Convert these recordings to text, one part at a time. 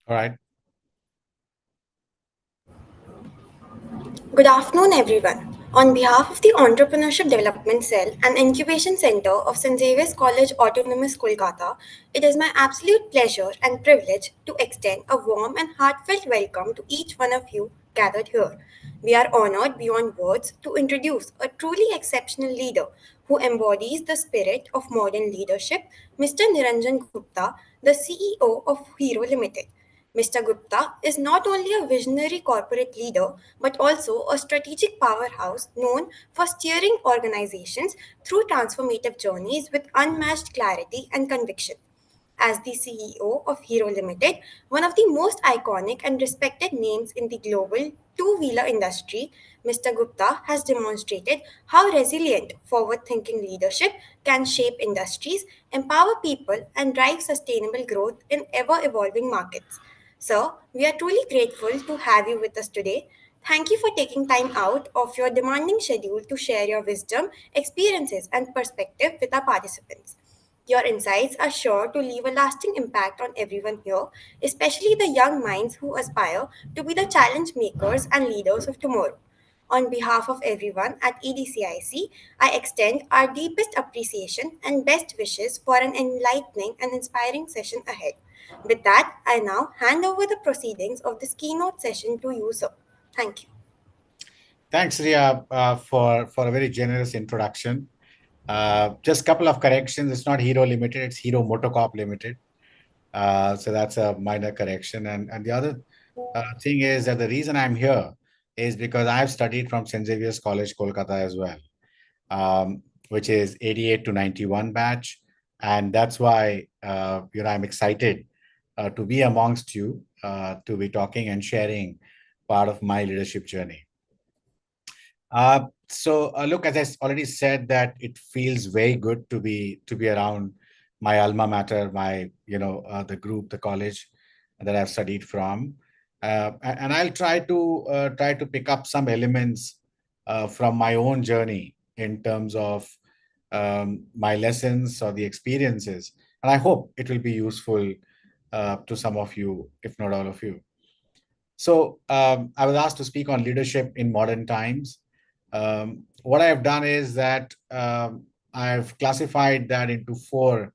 All right. Good afternoon, everyone. On behalf of the Entrepreneurship Development Cell and Incubation Center of St. Xavier's College Autonomous Kolkata, it is my absolute pleasure and privilege to extend a warm and heartfelt welcome to each one of you gathered here. We are honored beyond words to introduce a truly exceptional leader who embodies the spirit of modern leadership, Mr. Niranjan Gupta, the CEO of Hero Limited. Mr. Gupta is not only a visionary corporate leader but also a strategic powerhouse known for steering organizations through transformative journeys with unmatched clarity and conviction. As the CEO of Hero Limited, one of the most iconic and respected names in the global two wheeler industry, Mr. Gupta has demonstrated how resilient, forward thinking leadership can shape industries, empower people, and drive sustainable growth in ever evolving markets. Sir, we are truly grateful to have you with us today. Thank you for taking time out of your demanding schedule to share your wisdom, experiences, and perspective with our participants. Your insights are sure to leave a lasting impact on everyone here, especially the young minds who aspire to be the challenge makers and leaders of tomorrow. On behalf of everyone at EDCIC, I extend our deepest appreciation and best wishes for an enlightening and inspiring session ahead. With that, I now hand over the proceedings of this keynote session to you, sir. Thank you. Thanks, Ria, for a very generous introduction. Just a couple of corrections. It's not Hero Limited, it's Hero Motocorp Limited. So that's a minor correction. And the other thing is that the reason I'm here is because I've studied from St. Xavier's College, Kolkata as well, which is 88 to 91 batch. And that's why I'm excited to be amongst you, to be talking and sharing part of my leadership journey. Look, as already said, that it feels very good to be around my alma mater, my the group, the college that I've studied from, and I'll try to pick up some elements from my own journey in terms of my lessons or the experiences, and I hope it will be useful to some of you, if not all of you. I was asked to speak on leadership in modern times. What I have done is that I've classified that into four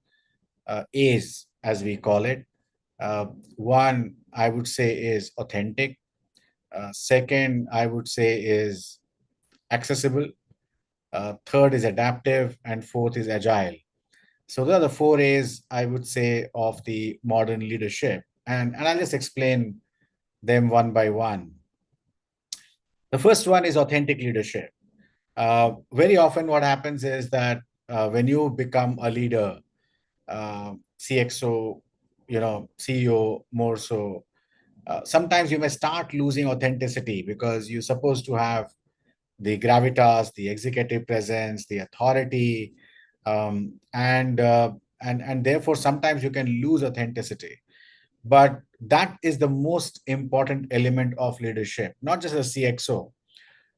A's, as we call it. One, I would say, is authentic. Second, I would say, is accessible. Third is adaptive, and fourth is agile. So those are the four A's, I would say, of the modern leadership, and I'll just explain them one by one. The first one is authentic leadership. Very often, what happens is that when you become a leader, CXO, CEO more so, sometimes you may start losing authenticity because you're supposed to have the gravitas, the executive presence, the authority, and therefore sometimes you can lose authenticity. But that is the most important element of leadership, not just a CXO.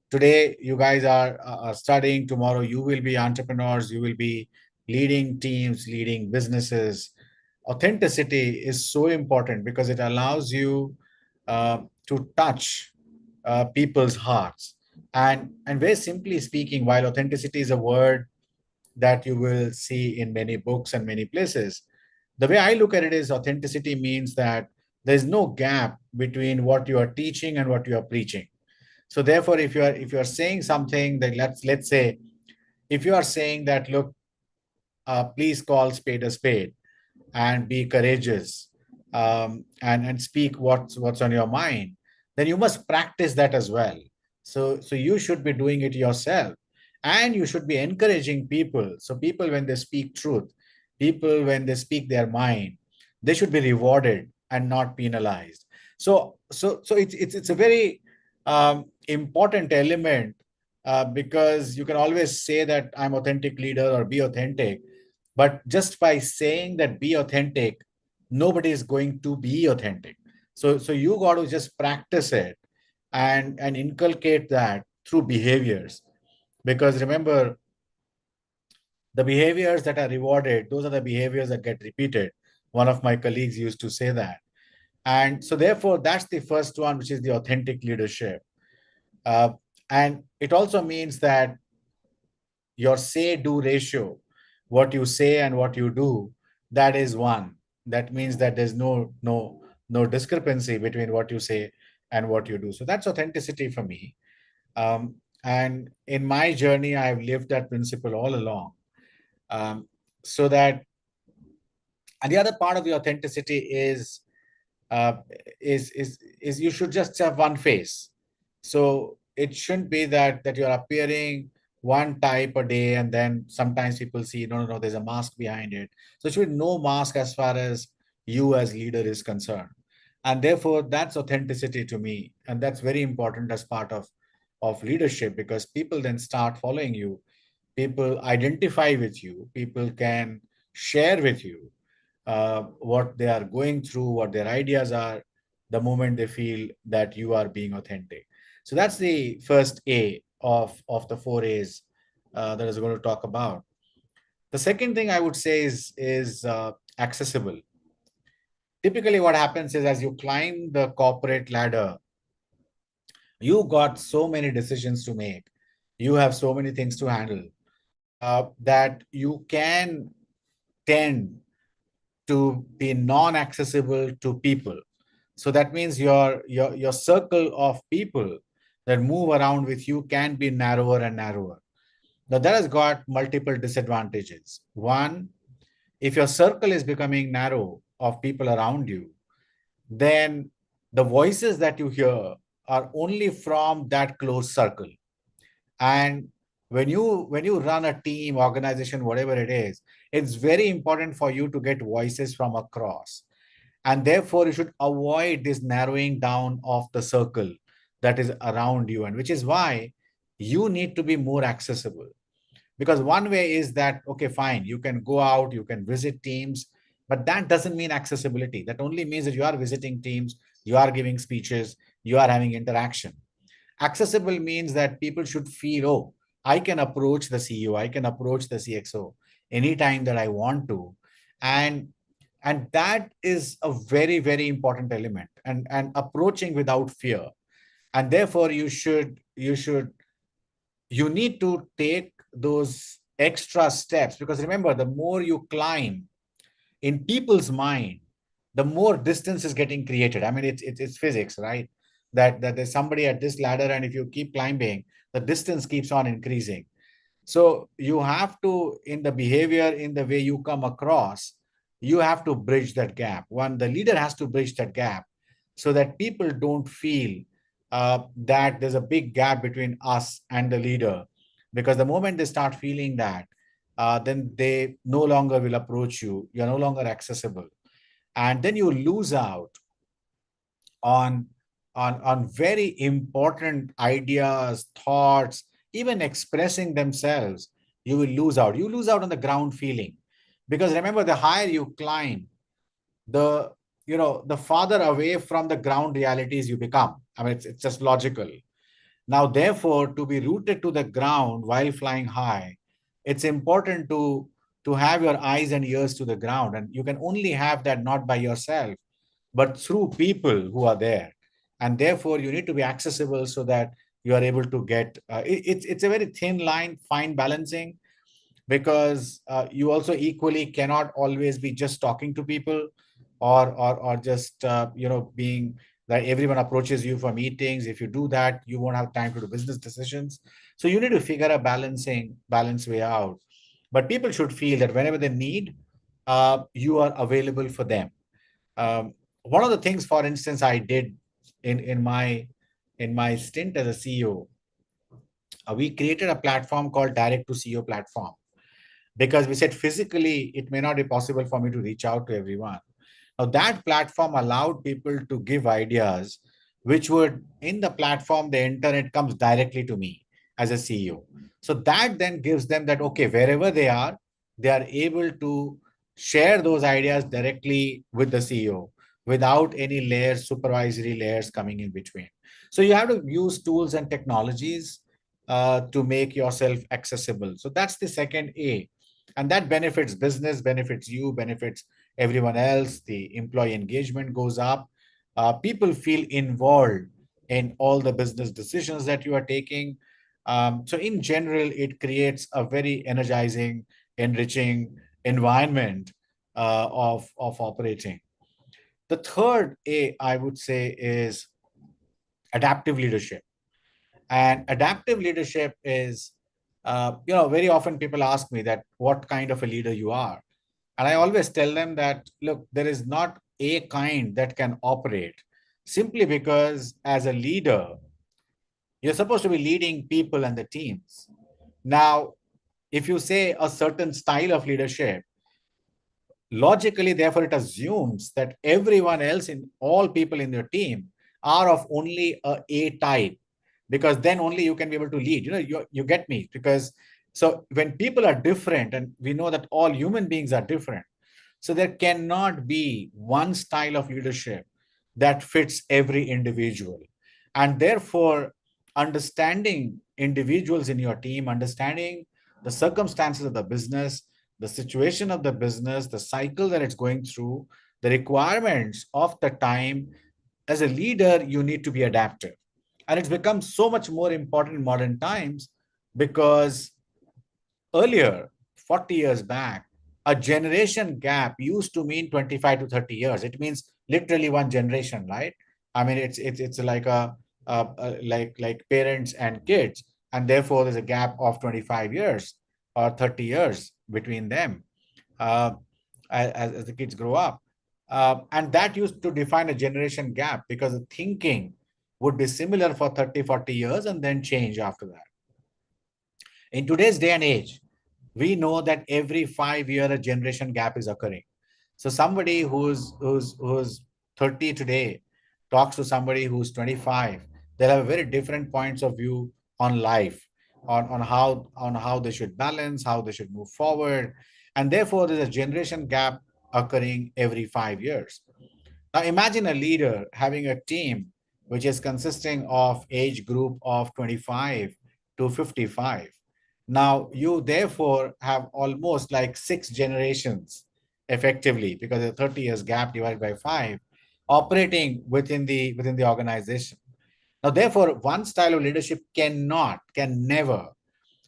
Today you guys are studying, tomorrow you will be entrepreneurs, you will be leading teams, leading businesses. Authenticity is so important because it allows you to touch people's hearts. And very simply speaking, while authenticity is a word that you will see in many books and many places, the way I look at it is authenticity means that there's no gap between what you are teaching and what you are preaching. So therefore, if you are saying something that, let's say, if you are saying that, look, please call spade a spade and be courageous, and speak what's on your mind, then you must practice that as well. So you should be doing it yourself, and you should be encouraging people. So people, when they speak truth, people when they speak their mind, they should be rewarded and not penalized. So it's a very important element, because you can always say that I'm authentic leader or be authentic, but just by saying that be authentic, nobody is going to be authentic. So you got to just practice it and inculcate that through behaviors. Because remember, the behaviors that are rewarded, those are the behaviors that get repeated. One of my colleagues used to say that. And so, therefore, that's the first one, which is the authentic leadership. Uh, and it also means that your say do ratio, what you say and what you do, that is one. That means that there's no discrepancy between what you say and what you do. So that's authenticity for me. And in my journey, I've lived that principle all along. Um, so that, and the other part of the authenticity uh, is you should just have one face. So it shouldn't be that you're appearing one type a day, and then sometimes people see no, there's a mask behind it. So it should be no mask as far as you as leader is concerned, and therefore that's authenticity to me, and that's very important as part of leadership, because people then start following you, people identify with you, people can share with you what they are going through, what their ideas are, the moment they feel that you are being authentic. So that's the first A of the four A's that I was going to talk about. The second thing I would say is accessible. Typically, what happens is as you climb the corporate ladder, you got so many decisions to make, you have so many things to handle, that you can tend to be non-accessible to people. So that means your circle of people that move around with you can be narrower and narrower. Now that has got multiple disadvantages. One, if your circle is becoming narrow of people around you, then the voices that you hear are only from that close circle. And when you run a team, organization, whatever it is, it's very important for you to get voices from across, and therefore you should avoid this narrowing down of the circle that is around you, and which is why you need to be more accessible. Because one way is that, okay, fine, you can go out, you can visit teams, but that doesn't mean accessibility. That only means that you are visiting teams, you are giving speeches, you are having interaction. Accessible means that people should feel, oh, I can approach the CEO, I can approach the CXO anytime that I want to. And and that is a very, very important element, and approaching without fear. And therefore you need to take those extra steps, because remember, the more you climb in people's mind, the more distance is getting created. I mean, it's physics, right? That there's somebody at this ladder, and if you keep climbing, the distance keeps on increasing. So you have to, in the behavior, in the way you come across, you have to bridge that gap. One, the leader has to bridge that gap so that people don't feel that there's a big gap between us and the leader. Because the moment they start feeling that, then they no longer will approach you. You're no longer accessible. And then you lose out on on very important ideas, thoughts, even expressing themselves. You lose out on the ground feeling, because remember, the higher you climb, the the farther away from the ground realities you become. I mean, it's just logical. Now, therefore, to be rooted to the ground while flying high, it's important to have your eyes and ears to the ground, and you can only have that not by yourself, but through people who are there. And therefore, you need to be accessible so that you are able to get. It's a very thin line, fine balancing, because you also equally cannot always be just talking to people, or just being that everyone approaches you for meetings. If you do that, you won't have time to do business decisions. So you need to figure a balance way out. But people should feel that whenever they need, you are available for them. One of the things, for instance, I did in my stint as a CEO, we created a platform called Direct to CEO platform, because we said physically it may not be possible for me to reach out to everyone. Now, that platform allowed people to give ideas, which would, in the platform, the internet comes directly to me as a CEO. So that then gives them that, okay, wherever they are able to share those ideas directly with the CEO without any layers, supervisory layers coming in between. So you have to use tools and technologies to make yourself accessible. So that's the second A. And that benefits business, benefits you, benefits everyone else. The employee engagement goes up. People feel involved in all the business decisions that you are taking. So in general, it creates a very energizing, enriching environment of operating. The third A, I would say, is adaptive leadership. And adaptive leadership is, very often people ask me that what kind of a leader you are. And I always tell them that, look, there is not a kind that can operate simply because as a leader, you're supposed to be leading people and the teams. Now, if you say a certain style of leadership, logically, therefore, it assumes that everyone else in all people in your team are of only a type, because then only you can be able to lead. You get me? Because so when people are different, and we know that all human beings are different, so there cannot be one style of leadership that fits every individual. And therefore, understanding individuals in your team, understanding the circumstances of the business, the situation of the business, the cycle that it's going through, the requirements of the time, as a leader, you need to be adaptive. And it's become so much more important in modern times because earlier, 40 years back, a generation gap used to mean 25 to 30 years. It means literally one generation, right? I mean, it's like like parents and kids, and therefore there's a gap of 25 years or 30 years between them uh, as the kids grow up. And that used to define a generation gap because the thinking would be similar for 30, 40 years and then change after that. In today's day and age, we know that every 5 year a generation gap is occurring. So somebody who's 30 today talks to somebody who's 25, they'll have very different points of view on life, on how they should balance, how they should move forward. And therefore there's a generation gap occurring every 5 years. Now imagine a leader having a team which is consisting of age group of 25 to 55. Now you therefore have almost like six generations effectively, because a 30 years gap divided by five operating within the organization. Now therefore one style of leadership can never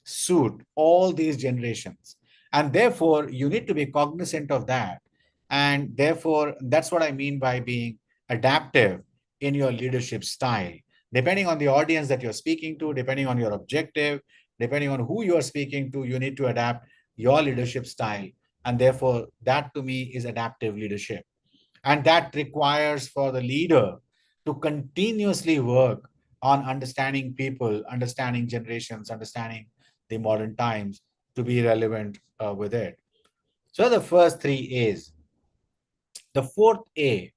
suit all these generations. And therefore, you need to be cognizant of that. And therefore, that's what I mean by being adaptive in your leadership style. Depending on the audience that you're speaking to, depending on your objective, depending on who you're speaking to, you need to adapt your leadership style. And therefore, that to me is adaptive leadership. And that requires for the leader to continuously work on understanding people, understanding generations, understanding the modern times to be relevant with it. So the first three A's. The fourth A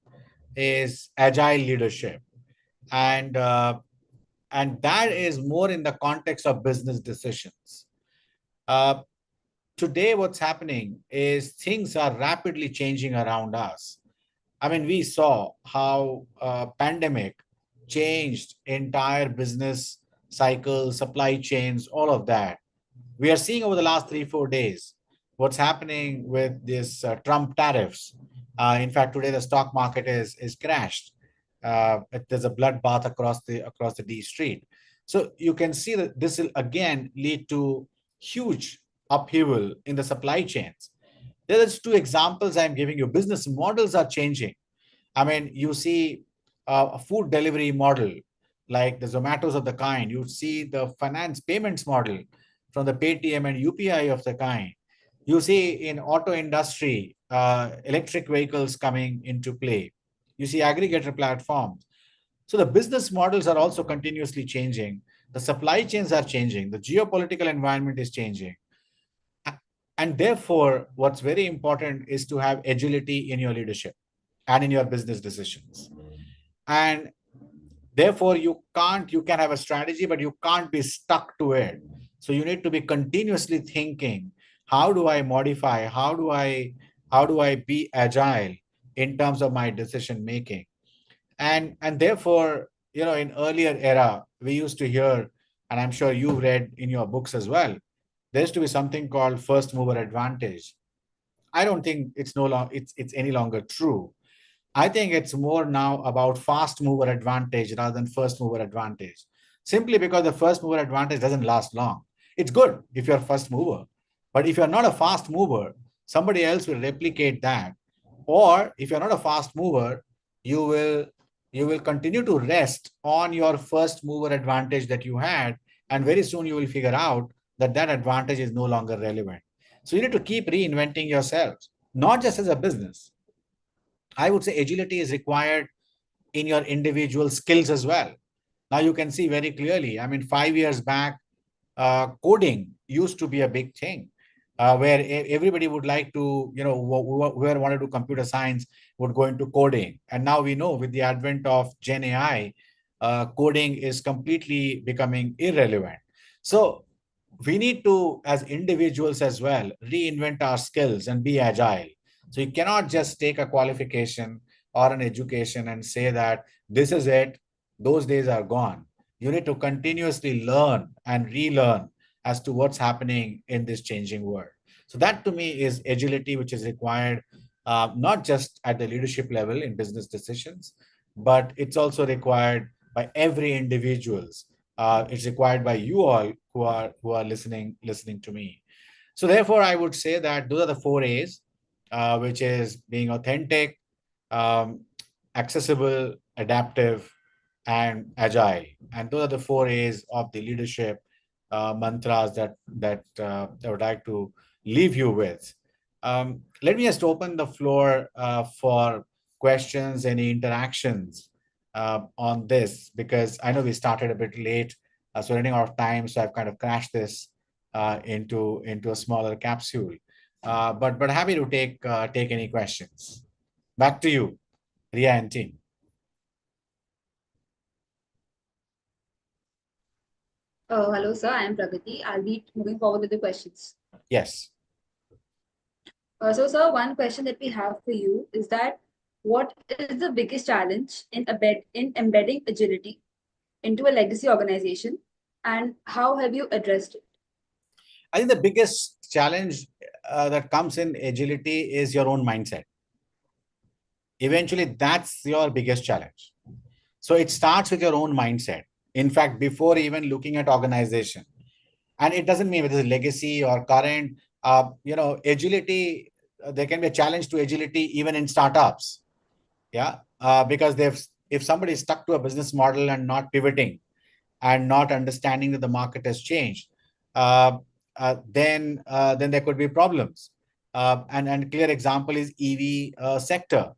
is agile leadership, and that is more in the context of business decisions. Uh, Today, what's happening is things are rapidly changing around us. I mean, we saw how pandemic changed entire business cycles, supply chains, all of that. We are seeing over the last 3 4 days what's happening with this Trump tariffs. In fact, today the stock market is crashed. There's a bloodbath across the D street. So you can see that this will again lead to huge upheaval in the supply chains. There's two examples I'm giving you. Business models are changing. I mean, you see a food delivery model like the Zomatos of the kind. You see the finance payments model from the Paytm and UPI of the kind. You see in auto industry, electric vehicles coming into play. You see aggregator platforms. So the business models are also continuously changing. The supply chains are changing. The geopolitical environment is changing. And therefore, what's very important is to have agility in your leadership and in your business decisions. And therefore, you can have a strategy, but you can't be stuck to it. So you need to be continuously thinking, how do I modify? How do I be agile in terms of my decision making? And therefore, in earlier era, we used to hear, and I'm sure you read in your books as well, there used to be something called first mover advantage. I don't think it's no long it's any longer true. I think it's more now about fast mover advantage rather than first mover advantage. Simply because the first mover advantage doesn't last long. It's good if you're first mover, but if you're not a fast mover, somebody else will replicate that. Or if you're not a fast mover, you will you will continue to rest on your first mover advantage that you had, and very soon you will figure out that that advantage is no longer relevant. So you need to keep reinventing yourself, not just as a business. I would say agility is required in your individual skills as well. Now you can see very clearly. I mean, 5 years back, coding used to be a big thing, where everybody would like to, whoever wanted to do computer science would go into coding. And now we know with the advent of Gen AI, coding is completely becoming irrelevant. So we need to, as individuals as well, reinvent our skills and be agile. So you cannot just take a qualification or an education and say that this is it, those days are gone. You need to continuously learn and relearn as to what's happening in this changing world. So that to me is agility, which is required not just at the leadership level in business decisions, but it's also required by every individuals. It's required by you all who are listening to me. So therefore, I would say that those are the four A's, which is being authentic, um, accessible, adaptive, and agile. And those are the four A's of the leadership mantras that I would like to leave you with. Let me just open the floor for questions, any interactions on this, because I know we started a bit late, so running out of time. So I've kind of crashed this into a smaller capsule. But happy to take any questions. Back to you, Ria and team. Hello, sir. I am Pragati. I'll be moving forward with the questions. Yes. So, sir, one question that we have for you is that what is the biggest challenge in embedding agility into a legacy organization, and how have you addressed it? I think the biggest challenge that comes in agility is your own mindset. Eventually, that's your biggest challenge. So it starts with your own mindset. In fact, before even looking at organization, and it doesn't mean whether it's legacy or current, agility, there can be a challenge to agility even in startups. Yeah. Because if somebody is stuck to a business model and not pivoting and not understanding that the market has changed, then there could be problems. And clear example is EV sector,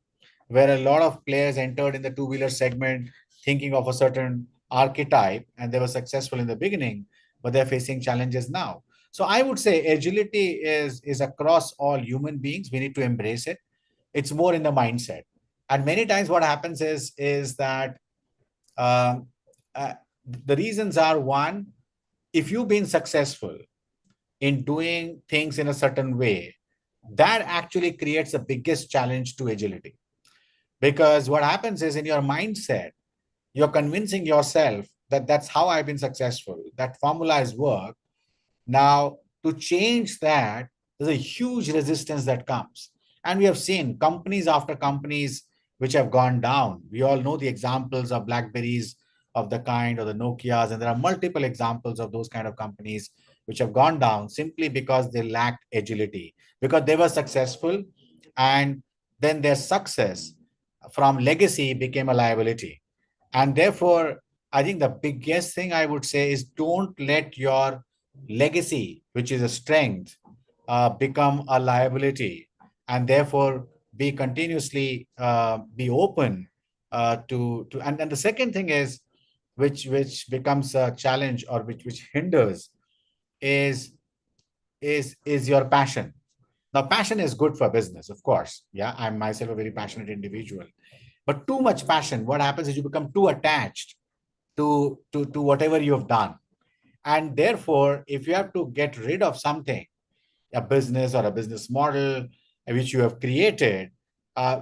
where a lot of players entered in the two-wheeler segment thinking of a certain archetype, and they were successful in the beginning, but they're facing challenges now. So I would say agility is across all human beings. We need to embrace it. It's more in the mindset. And many times what happens is that um, uh, the reasons are: one, if you've been successful in doing things in a certain way, that actually creates the biggest challenge to agility. Because what happens is, in your mindset, you're convincing yourself that that's how I've been successful, that formula has worked. Now, to change that, there's a huge resistance that comes. And we have seen companies after companies which have gone down. We all know the examples of Blackberries of the kind, or the Nokias, and there are multiple examples of those kind of companies which have gone down simply because they lacked agility, because they were successful, and then their success from legacy became a liability. And therefore, I think the biggest thing I would say is, don't let your legacy, which is a strength, become a liability, and therefore be continuously be open to. And the second thing is, which becomes a challenge, or which hinders, is is your passion. Now, passion is good for business, of course. Yeah, I'm myself a very passionate individual, but too much passion, what happens is you become too attached to whatever you have done. And therefore, if you have to get rid of something, a business or a business model which you have created,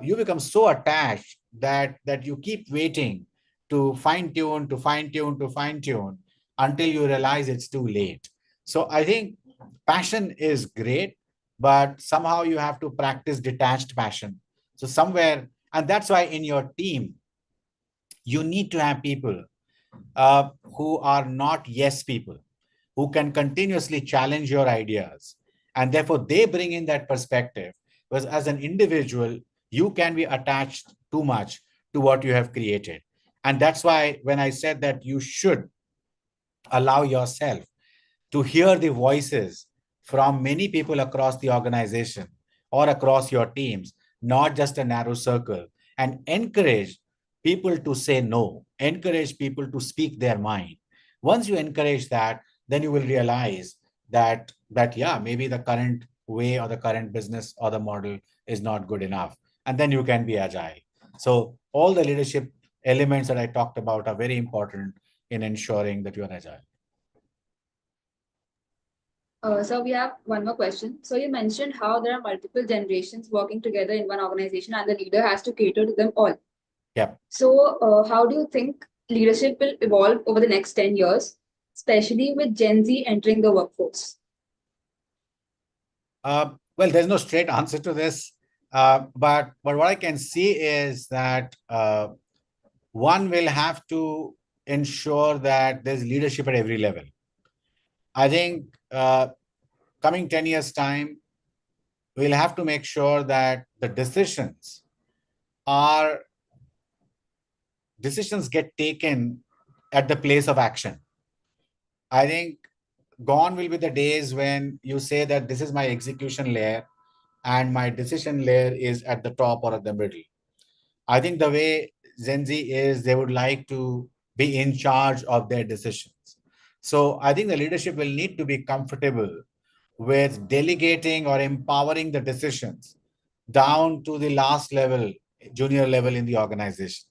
you become so attached that you keep waiting to fine tune, to fine tune, to fine tune, until you realize it's too late. So I think passion is great, but somehow you have to practice detached passion. So somewhere And that's why in your team, you need to have people who are not yes people, who can continuously challenge your ideas. And therefore, they bring in that perspective. Because as an individual, you can be attached too much to what you have created. And that's why when I said that you should allow yourself to hear the voices from many people across the organization or across your teams, not just a narrow circle, and encourage people to say no, encourage people to speak their mind. Once you encourage that, then you will realize that yeah, maybe the current way or the current business or the model is not good enough. And then you can be agile. So all the leadership elements that I talked about are very important in ensuring that you are agile. So we have one more question. So you mentioned how there are multiple generations working together in one organization and the leader has to cater to them all. Yep. So how do you think leadership will evolve over the next 10 years, especially with Gen Z entering the workforce? Well, there's no straight answer to this, but what I can see is that one will have to ensure that there's leadership at every level. I think coming 10 years time, we'll have to make sure that the are decisions get taken at the place of action. I think gone will be the days when you say that this is my execution layer and my decision layer is at the top or at the middle. I think the way Gen Z is, they would like to be in charge of their decisions. So I think the leadership will need to be comfortable with delegating or empowering the decisions down to the last level, junior level in the organization.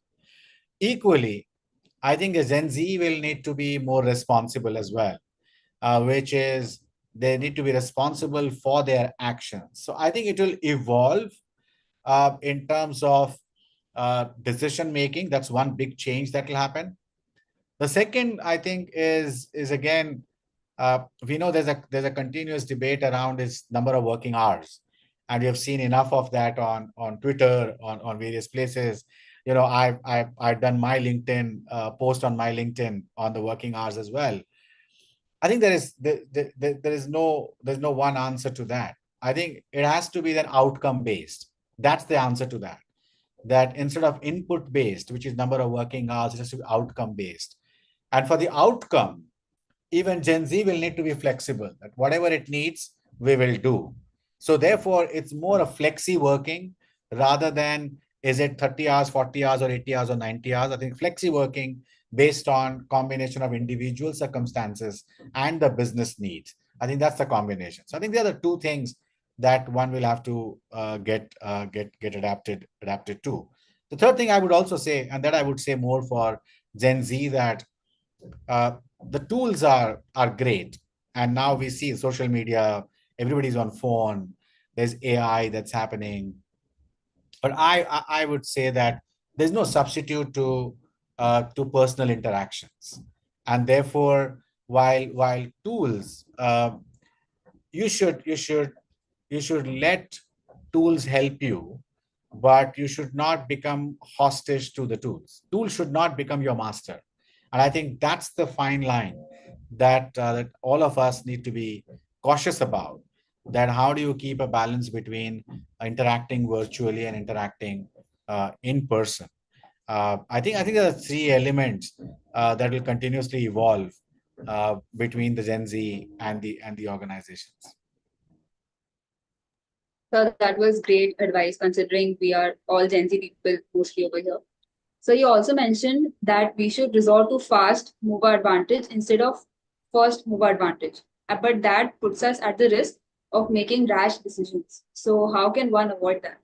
Equally, I think a Gen Z will need to be more responsible as well, which is they need to be responsible for their actions. So I think it will evolve in terms of decision making. That's one big change that will happen. The second, I think, is again, we know there's a continuous debate around this number of working hours, and we have seen enough of that on Twitter, on various places. You know, I've done my LinkedIn post on my LinkedIn on the working hours as well. I think there's no one answer to that. I think it has to be then outcome based. That's the answer to that. That instead of input based, which is number of working hours, it has to be outcome based. And for the outcome, even Gen Z will need to be flexible, that whatever it needs, we will do. So therefore, it's more of flexi working rather than is it 30 hours, 40 hours, or 80 hours, or 90 hours. I think flexi working based on combination of individual circumstances and the business needs. I think that's the combination. So I think the other two things that one will have to get adapted to. The third thing I would also say, and that I would say more for Gen Z, that uh, the tools are great, and now we see social media, everybody's on phone, there's AI that's happening, but I would say that there's no substitute to personal interactions. And therefore, while tools, you should let tools help you, but you should not become hostage to the tools. Tools should not become your master. And I think that's the fine line that all of us need to be cautious about. That how do you keep a balance between interacting virtually and interacting in person? I think there are three elements that will continuously evolve between the Gen Z and the organizations. So that was great advice considering we are all Gen Z people mostly over here. So you also mentioned that we should resort to fast mover advantage instead of first mover advantage. But that puts us at the risk of making rash decisions. So how can one avoid that?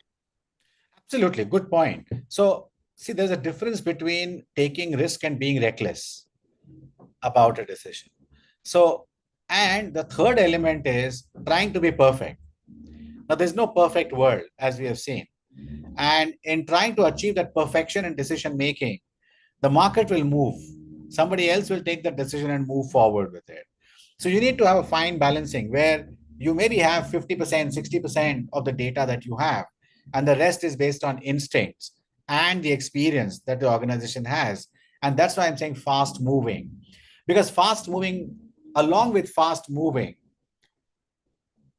Absolutely, good point. So, see, there's a difference between taking risk and being reckless about a decision. So, and the third element is trying to be perfect. Now, there's no perfect world, as we have seen. And in trying to achieve that perfection in decision making, the market will move. Somebody else will take the decision and move forward with it. So you need to have a fine balancing where you maybe have 50%, 60% of the data that you have, and the rest is based on instincts. and the experience that the organization has. And that's why I'm saying fast moving, because fast moving, along with fast moving,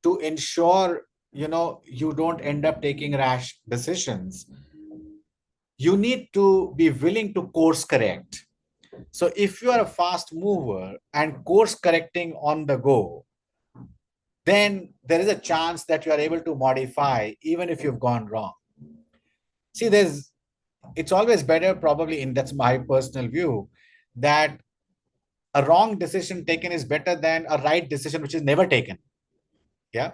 to ensure you don't end up taking rash decisions, you need to be willing to course correct. So if you are a fast mover and course correcting on the go, then there is a chance that you are able to modify even if you've gone wrong. See, it's always better, probably, in that's my personal view, that a wrong decision taken is better than a right decision which is never taken. Yeah.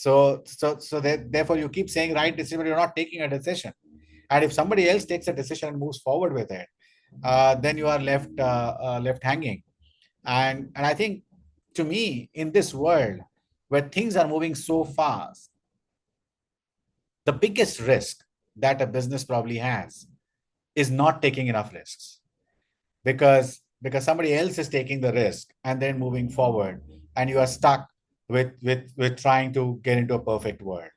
Therefore you keep saying right decision, but you're not taking a decision. And if somebody else takes a decision and moves forward with it, then you are left hanging. And I think, to me, in this world where things are moving so fast, the biggest risk that a business probably has is not taking enough risks, because somebody else is taking the risk and then moving forward, and you are stuck with trying to get into a perfect world.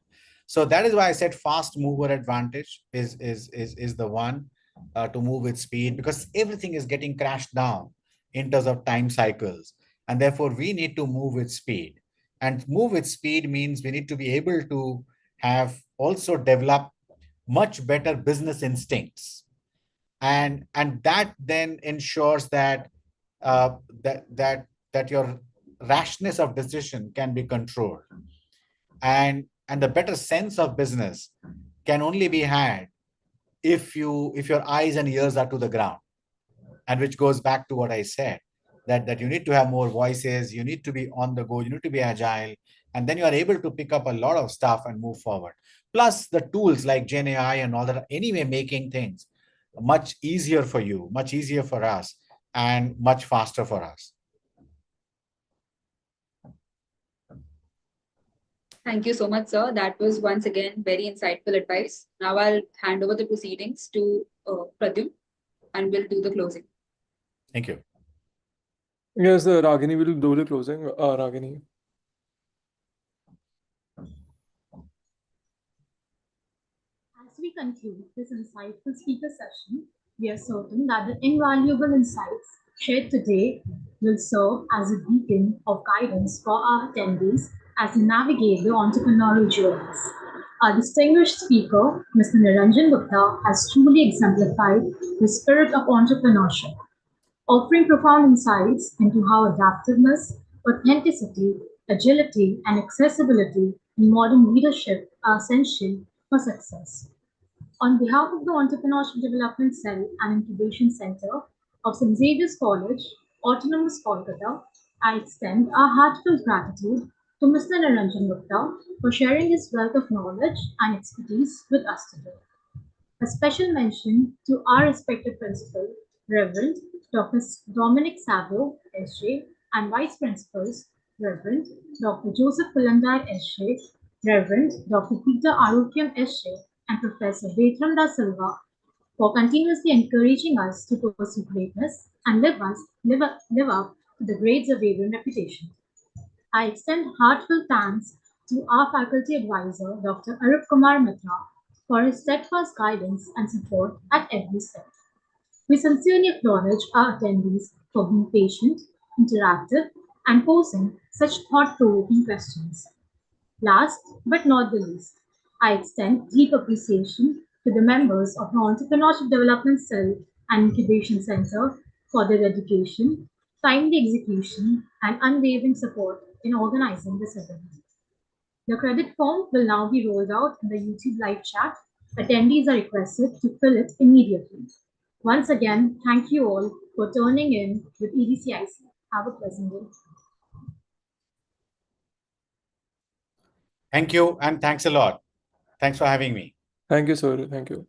So that is why I said fast mover advantage is the one, to move with speed, because everything is getting crashed down in terms of time cycles, and therefore we need to move with speed. And move with speed means we need to be able to have also develop much better business instincts, and that then ensures that uh, that that that your rashness of decision can be controlled, and the better sense of business can only be had if your eyes and ears are to the ground. And which goes back to what I said, that you need to have more voices, you need to be on the go, you need to be agile, and then you are able to pick up a lot of stuff and move forward. Plus the tools like Gen AI and all that are anyway making things much easier for you, much easier for us, and much faster for us. Thank you so much, sir. That was once again very insightful advice. Now I'll hand over the proceedings to Pradyum and we'll do the closing. Thank you. Yes, Ragini will do the closing. Ragini. As we conclude this insightful speaker session, we are certain that the invaluable insights shared today will serve as a beacon of guidance for our attendees as they navigate the entrepreneurial journeys. Our distinguished speaker, Mr. Niranjan Gupta, has truly exemplified the spirit of entrepreneurship, offering profound insights into how adaptiveness, authenticity, agility, and accessibility in modern leadership are essential for success. On behalf of the Entrepreneurship Development Cell and Incubation Center of St. Xavier's College, Autonomous Kolkata, I extend our heartfelt gratitude to Mr. Niranjan Gupta for sharing his wealth of knowledge and expertise with us today. A special mention to our respected principal, Reverend Dr. Dominic Sabo, SJ, and Vice Principals, Reverend Dr. Joseph Pulandar, SJ, Reverend Dr. Peter Arukyam, SJ, and Professor Bertram da Silva, for continuously encouraging us to pursue greatness and live up to the great Xaverian reputation. I extend heartfelt thanks to our faculty advisor, Dr. Arup Kumar Mitra, for his steadfast guidance and support at every step. We sincerely acknowledge our attendees for being patient, interactive, and posing such thought provoking questions. Last but not the least, I extend deep appreciation to the members of the Entrepreneurship Development Cell and Incubation Center for their dedication, timely execution, and unwavering support in organizing this event. The credit form will now be rolled out in the YouTube live chat. Attendees are requested to fill it immediately. Once again, thank you all for turning in with EDCIC. Have a pleasant day. Thank you, and thanks a lot. Thanks for having me. Thank you, sir. Thank you.